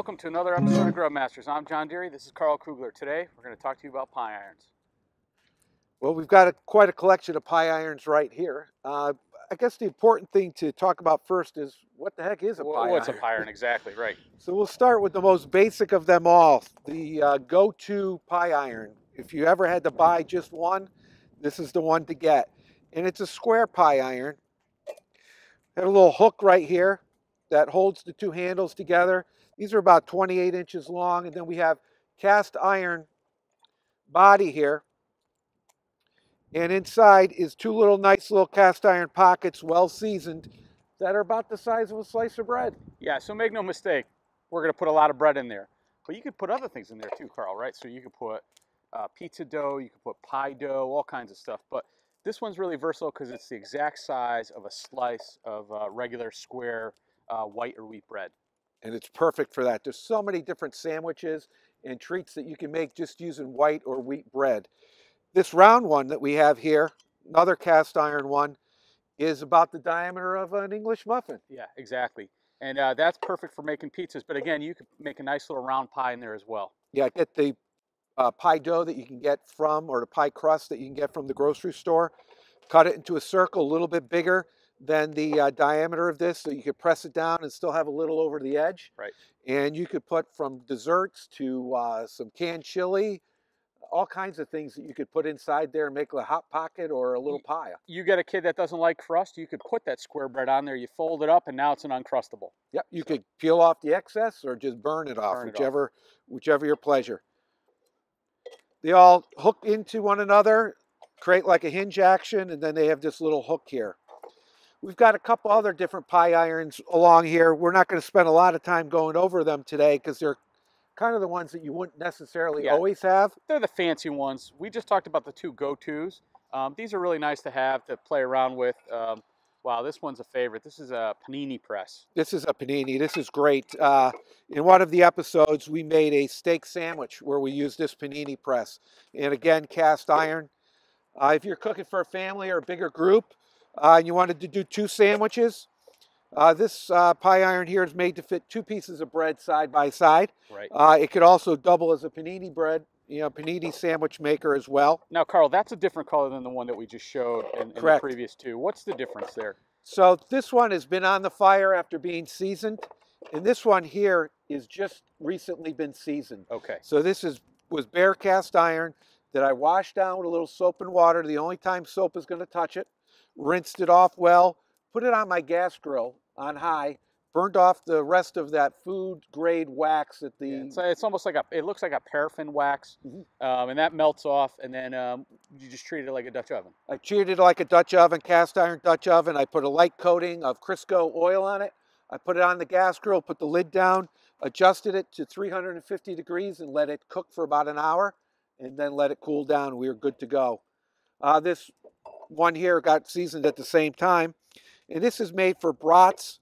welcome to another episode of Grub Masters. I'm John Deary. This is Carl Kugler. Today, we're going to talk to you about pie irons. Well, we've got quite a collection of pie irons right here. I guess the important thing to talk about first is what the heck is a pie iron? What's a pie iron exactly, right? So we'll start with the most basic of them all, the go-to pie iron. If you ever had to buy just one, this is the one to get. And it's a square pie iron. Got a little hook right here that holds the two handles together. These are about 28 inches long, and then we have cast iron body here. And inside is two nice little cast iron pockets, well seasoned, that are about the size of a slice of bread. Yeah, so make no mistake, we're going to put a lot of bread in there. But you could put other things in there too, Carl, right? So you could put pizza dough, you could put pie dough, all kinds of stuff. But this one's really versatile because it's the exact size of a slice of regular square white or wheat bread. And it's perfect for that. There's so many different sandwiches and treats that you can make just using white or wheat bread. This round one that we have here, another cast iron one, is about the diameter of an English muffin. Yeah, exactly. And that's perfect for making pizzas. But again, you could make a nice little round pie in there as well. Yeah, get the pie dough that you can get from, or the pie crust that you can get from the grocery store. Cut it into a circle a little bit bigger than the diameter of this, so you could press it down and still have a little over the edge. Right. And you could put from desserts to some canned chili, all kinds of things that you could put inside there and make a hot pocket or a little pie. You get a kid that doesn't like crust, you could put that square bread on there, you fold it up, and now it's an Uncrustable. Yep, you could peel off the excess or just burn it off, whichever your pleasure. They all hook into one another, create like a hinge action, and then they have this little hook here. We've got a couple other different pie irons along here. We're not going to spend a lot of time going over them today because they're kind of the ones that you wouldn't necessarily always have. They're the fancy ones. We just talked about the two go-tos. These are really nice to have to play around with. Wow, this one's a favorite. This is a Panini Press. This is a Panini. This is great. In one of the episodes, we made a steak sandwich where we used this Panini Press. And again, cast iron. If you're cooking for a family or a bigger group and you wanted to do two sandwiches, this pie iron here is made to fit two pieces of bread side by side. Right. It could also double as a panini bread, panini sandwich maker as well. Now, Carl, that's a different color than the one that we just showed in the previous two. What's the difference there? So this one has been on the fire after being seasoned, and this one here is just recently been seasoned. Okay. So this was bare cast iron that I washed down with a little soap and water. The only time soap is going to touch it. Rinsed it off well. Put it on my gas grill on high, burned off the rest of that food grade wax at the... Yeah, it's almost like it looks like a paraffin wax, and that melts off, and then you just treat it like a Dutch oven. I treated it like a Dutch oven, cast iron Dutch oven. I put a light coating of Crisco oil on it. I put it on the gas grill, put the lid down, adjusted it to 350 degrees and let it cook for about an hour, and then let it cool down. We were good to go. This one here got seasoned at the same time. And this is made for brats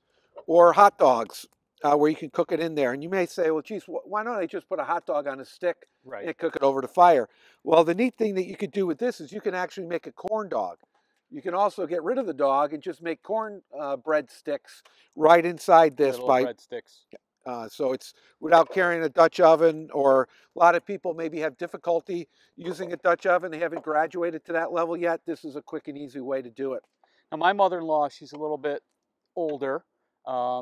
or hot dogs where you can cook it in there. And you may say, well, geez, why don't I just put a hot dog on a stick and cook it over the fire? Well, the neat thing that you could do with this is you can actually make a corn dog. You can also get rid of the dog and just make corn bread sticks right inside this. Bread sticks. So it's without carrying a Dutch oven, or a lot of people maybe have difficulty using a Dutch oven. They haven't graduated to that level yet. This is a quick and easy way to do it. Now, my mother-in-law, she's a little bit older.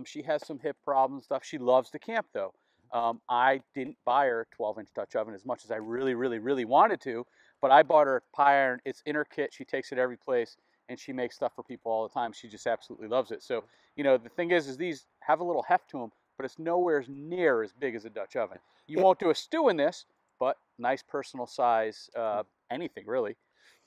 She has some hip problems and stuff. She loves to camp, though. I didn't buy her a 12-inch Dutch oven as much as I really, really, really wanted to, but I bought her a pie iron. It's in her kit. She takes it every place, and she makes stuff for people all the time. She just absolutely loves it. So, the thing is these have a little heft to them, but it's nowhere near as big as a Dutch oven. You won't do a stew in this, but nice personal size, anything, really.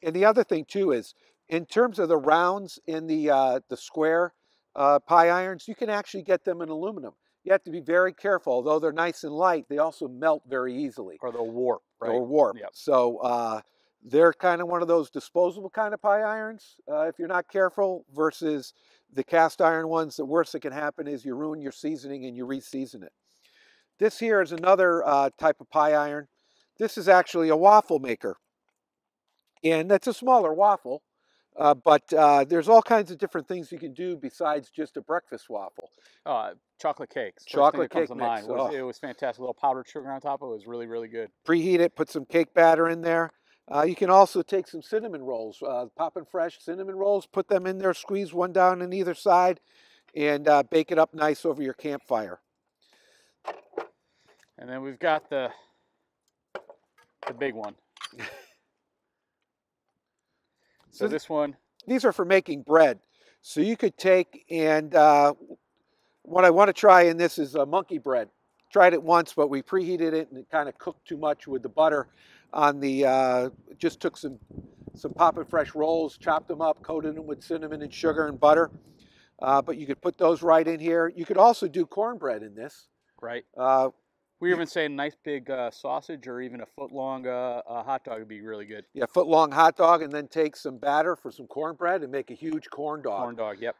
And the other thing, too, is in terms of the rounds in the square pie irons, you can actually get them in aluminum. You have to be very careful. Although they're nice and light, they also melt very easily. Or they'll warp, right? Or warp. Yep. So they're kind of one of those disposable kind of pie irons, if you're not careful, versus the cast iron ones. The worst that can happen is you ruin your seasoning and you re-season it. This here is another type of pie iron. This is actually a waffle maker. And that's a smaller waffle. But there's all kinds of different things you can do besides just a breakfast waffle. Chocolate cakes. First thing Chocolate that comes cake to mix. mind was it was fantastic. A little powdered sugar on top of it was really, really good. Preheat it, put some cake batter in there. You can also take some cinnamon rolls, Poppin' Fresh cinnamon rolls, put them in there, squeeze one down on either side, and bake it up nice over your campfire. And then we've got the big one. So this one. These are for making bread. So you could take and what I want to try in this is monkey bread. Tried it once, but we preheated it and it kind of cooked too much with the butter on the, just took some Poppin' Fresh rolls, chopped them up, coated them with cinnamon and sugar and butter. But you could put those right in here. You could also do cornbread in this. Right. We were even saying nice big sausage or even a foot-long hot dog would be really good. Yeah, foot-long hot dog, and then take some batter for some cornbread and make a huge corn dog. Corn dog, yep.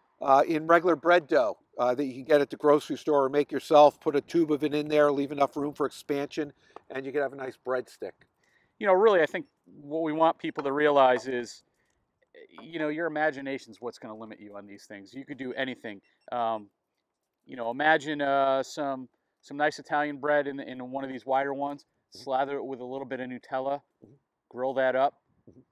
In regular bread dough that you can get at the grocery store or make yourself, put a tube of it in there, leave enough room for expansion, and you can have a nice breadstick. You know, really, I think what we want people to realize is, you know, your imagination is what's going to limit you on these things. You could do anything. You know, imagine some nice Italian bread in one of these wider ones, slather it with a little bit of Nutella, grill that up,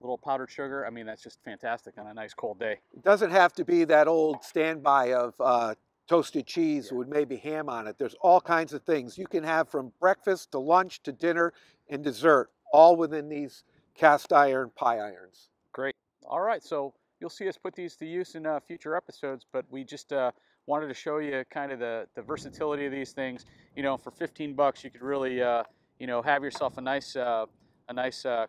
little powdered sugar. I mean, that's just fantastic on a nice cold day. It doesn't have to be that old standby of toasted cheese with maybe ham on it. There's all kinds of things you can have from breakfast to lunch to dinner and dessert, all within these cast iron pie irons. Great. All right, so you'll see us put these to use in future episodes, but we just wanted to show you kind of the versatility of these things. You know, for 15 bucks, you could really, you know, have yourself a nice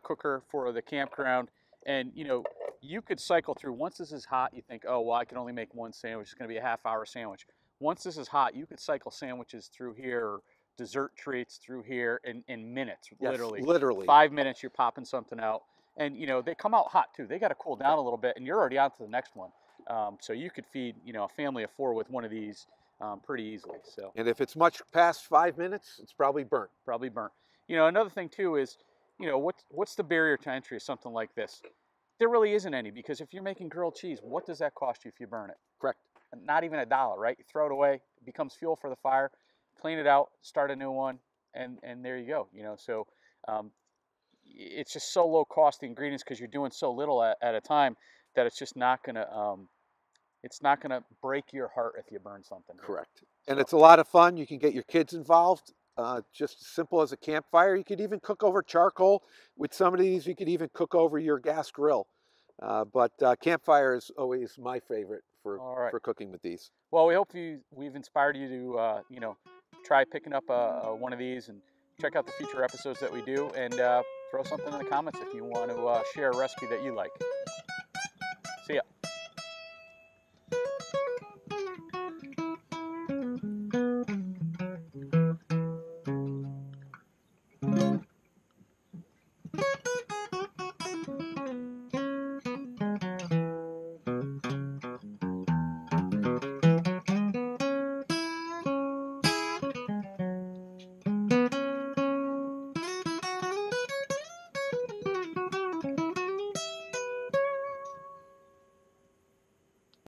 cooker for the campground. And, you know, you could cycle through. Once this is hot, you think, oh, well, I can only make one sandwich. It's going to be a half-hour sandwich. Once this is hot, you could cycle sandwiches through here, or dessert treats through here in minutes, yes, literally. Literally. 5 minutes, you're popping something out. And, you know, they come out hot, too. They got to cool down a little bit, and you're already on to the next one. So you could feed, you know, a family of 4 with one of these pretty easily. So. And if it's much past 5 minutes, it's probably burnt. Probably burnt. You know, another thing, too, is, you know, what's the barrier to entry of something like this? There really isn't any, because if you're making grilled cheese, what does that cost you if you burn it? Correct. Not even $1, right? You throw it away, it becomes fuel for the fire, clean it out, start a new one, and there you go. You know, so it's just so low cost, the ingredients, because you're doing so little at a time, that it's just not gonna break your heart if you burn something. Correct. And it's a lot of fun. You can get your kids involved. Just as simple as a campfire. You could even cook over charcoal. With some of these, you could even cook over your gas grill. But campfire is always my favorite for cooking with these. Well, we hope we've inspired you to you know, try picking up one of these and check out the future episodes that we do, and throw something in the comments if you want to share a recipe that you like. See ya.